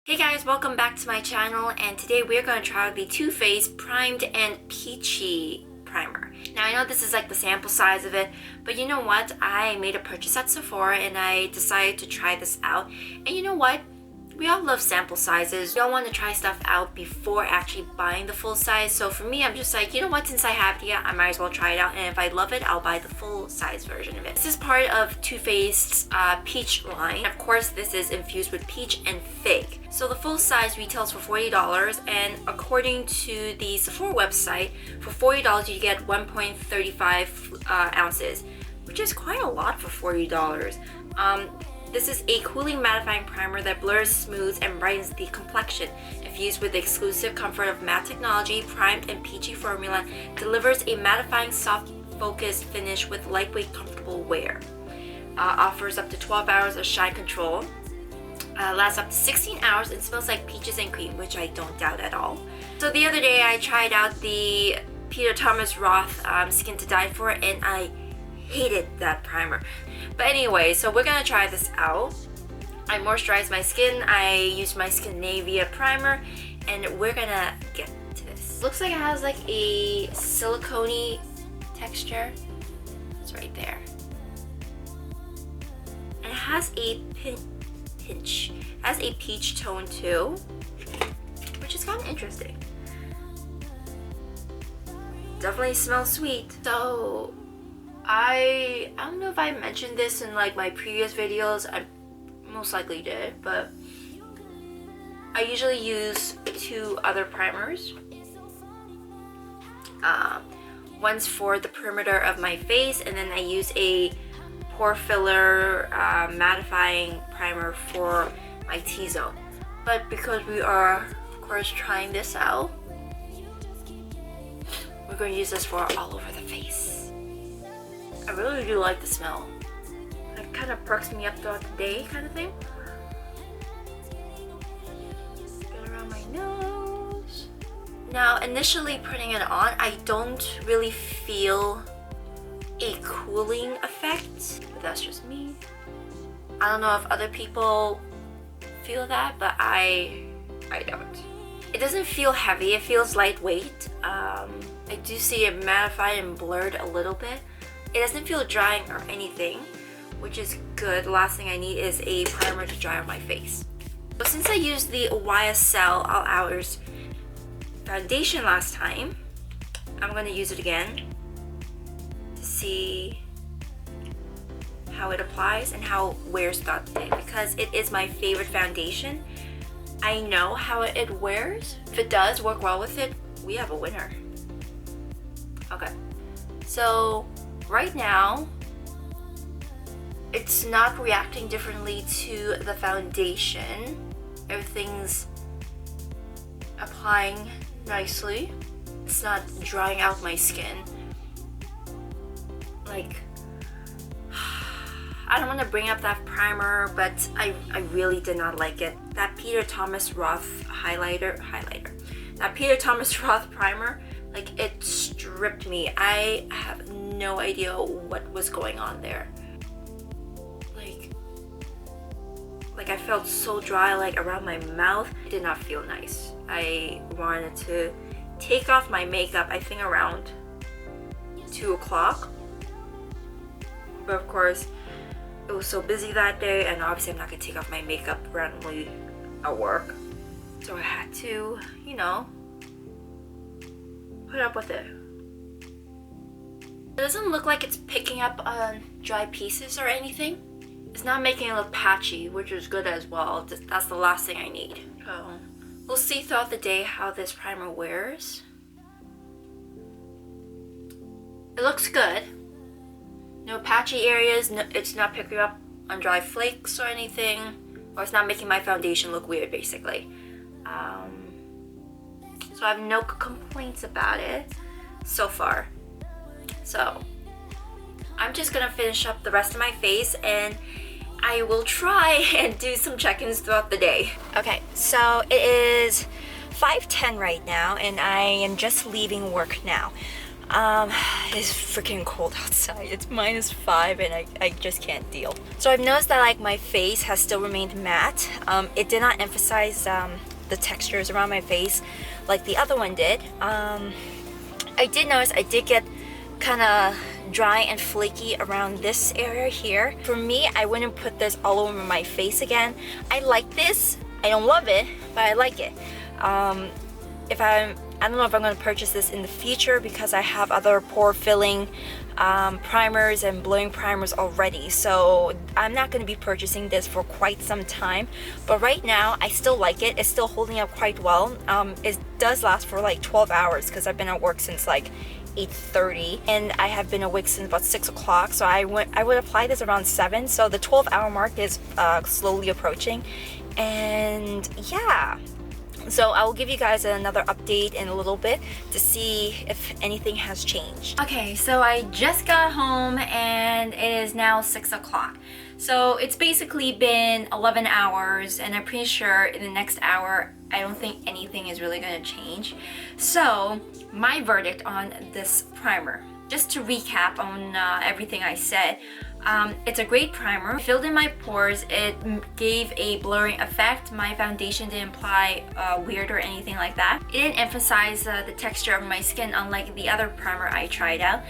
Hey guys, welcome back to my channel, and today we're going to try out the Too Faced Primed and Peachy primer. Now I know this is like the sample size of it, but you know what? I made a purchase at Sephora and I decided to try this out. And you know what? We all love sample sizes. We all want to try stuff out before actually buying the full size. So for me, I'm just like, you know what? Since I have it here, I might as well try it out. And if I love it, I'll buy the full size version of it. This is part of Too Faced's peach line. Of course, this is infused with peach and fig. So the full size retails for $40, and according to the Sephora website, for $40 you get 1.35 ounces, which is quite a lot for $40. This is a cooling mattifying primer that blurs, smooths, and brightens the complexion. Infused with the exclusive comfort of matte technology, primed and peachy formula delivers a mattifying, soft, focused finish with lightweight, comfortable wear. Offers up to 12 hours of shine control. Lasts up to 16 hours and smells like peaches and cream, which I don't doubt at all. So the other day I tried out the Peter Thomas Roth Skin to Die For, and I hated that primer. But anyway, so we're gonna try this out. I moisturized my skin, I used my Skindinavia Primer, and we're gonna get to this. Looks like it has like a silicone-y texture. It's right there. And it has a pinch. Has a peach tone too, which is kind of interesting. Definitely smells sweet. So I don't know if I mentioned this in like my previous videos. I most likely did, but I usually use two other primers. One's for the perimeter of my face, and then I use a pore filler mattifying primer for my T-zone. But because we are of course trying this out, we're going to use this for all over the face. I really do like the smell. It kind of perks me up throughout the day, kind of thing. Get around my nose. Now, initially putting it on, I don't really feel a cooling effect, but that's just me. I don't know if other people feel that, but I don't. It doesn't feel heavy, it feels lightweight. I do see it mattified and blurred a little bit. It doesn't feel drying or anything, which is good. The last thing I need is a primer to dry on my face. But since I used the YSL All Hours foundation last time, I'm going to use it again to see how it applies and how it wears throughout the day, because it is my favorite foundation. I know how it wears. If it does work well with it, we have a winner. Okay, so right now it's not reacting differently to the foundation. Everything's applying nicely. It's not drying out my skin. Like, I don't want to bring up that primer, but I really did not like it. That Peter Thomas Roth highlighter. That Peter Thomas Roth primer, like, it stripped me. I have no idea what was going on there. Like I felt so dry, like around my mouth. It did not feel nice. I wanted to take off my makeup, I think around 2 o'clock. But of course, it was so busy that day, and obviously I'm not gonna take off my makeup randomly at work. So I had to, you know, put up with it. It doesn't look like it's picking up on dry pieces or anything. It's not making it look patchy, which is good as well. That's the last thing I need. So we'll see throughout the day how this primer wears. It looks good. No patchy areas. No, it's not picking up on dry flakes or anything, or it's not making my foundation look weird, basically. So I have no complaints about it so far. So I'm just gonna finish up the rest of my face, and I will try and do some check-ins throughout the day. Okay, so it is 5:10 right now, and I am just leaving work now. It's freaking cold outside. It's -5 and I just can't deal. So I've noticed that like my face has still remained matte. It did not emphasize the textures around my face like the other one did. I did notice I did get kind of dry and flaky around this area here. For me, I wouldn't put this all over my face again. I like this. I don't love it, but I like it. I don't know if I'm going to purchase this in the future because I have other pore filling primers and blurring primers already, so I'm not going to be purchasing this for quite some time. But right now I still like it. It's still holding up quite well. It does last for like 12 hours because I've been at work since like 8:30 and I have been awake since about 6 o'clock, so I would apply this around 7, so the 12-hour mark is slowly approaching. And yeah, so I will give you guys another update in a little bit to see if anything has changed. Okay, so I just got home and it is now 6 o'clock. So it's basically been 11 hours and I'm pretty sure in the next hour I don't think anything is really going to change. So my verdict on this primer, just to recap on everything I said, it's a great primer. It filled in my pores. It gave a blurring effect. My foundation didn't apply weird or anything like that. It didn't emphasize the texture of my skin unlike the other primer I tried out.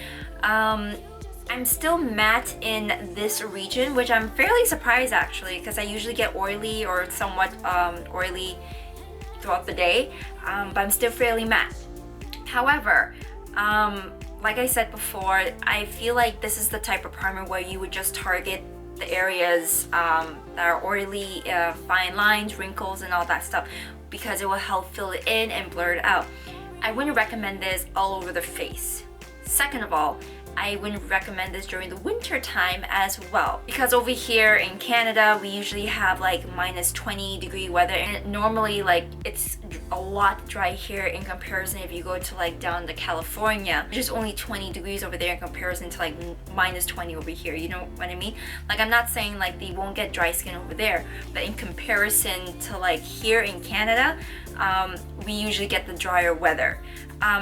I'm still matte in this region, which I'm fairly surprised actually because I usually get oily or somewhat oily throughout the day, but I'm still fairly matte. However, like I said before, I feel like this is the type of primer where you would just target the areas that are oily, fine lines, wrinkles, and all that stuff because it will help fill it in and blur it out. I wouldn't recommend this all over the face. Second of all, I wouldn't recommend this during the winter time as well because over here in Canada we usually have like -20-degree weather and normally like it's a lot dry here in comparison if you go to like down to California. There's only 20 degrees over there in comparison to like -20 over here, you know what I mean? Like I'm not saying like they won't get dry skin over there, but in comparison to like here in Canada, we usually get the drier weather.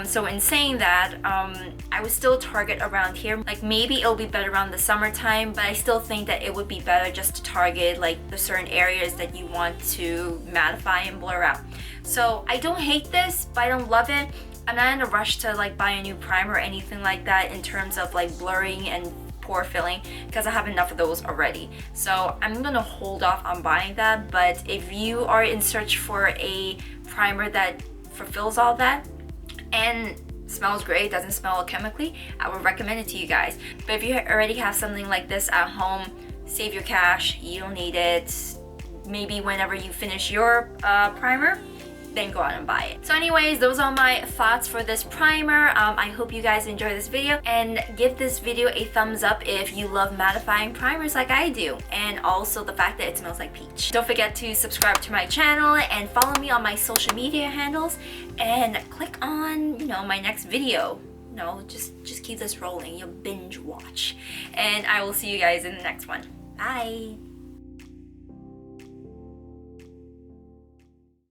So in saying that, I would still target around here. Like maybe it'll be better around the summertime, but I still think that it would be better just to target like the certain areas that you want to mattify and blur out. So I don't hate this, but I don't love it. I'm not in a rush to like buy a new primer or anything like that in terms of like blurring and pore filling because I have enough of those already. So I'm gonna hold off on buying that, but if you are in search for a primer that fulfills all that and smells great, doesn't smell chemically, I would recommend it to you guys. But if you already have something like this at home, save your cash, you don't need it. Maybe whenever you finish your primer, then go out and buy it. So anyways, those are my thoughts for this primer. I hope you guys enjoy this video and give this video a thumbs up if you love mattifying primers like I do, and also the fact that it smells like peach. Don't forget to subscribe to my channel and follow me on my social media handles and click on, you know, my next video. No, just keep this rolling. You'll binge watch. And I will see you guys in the next one. Bye!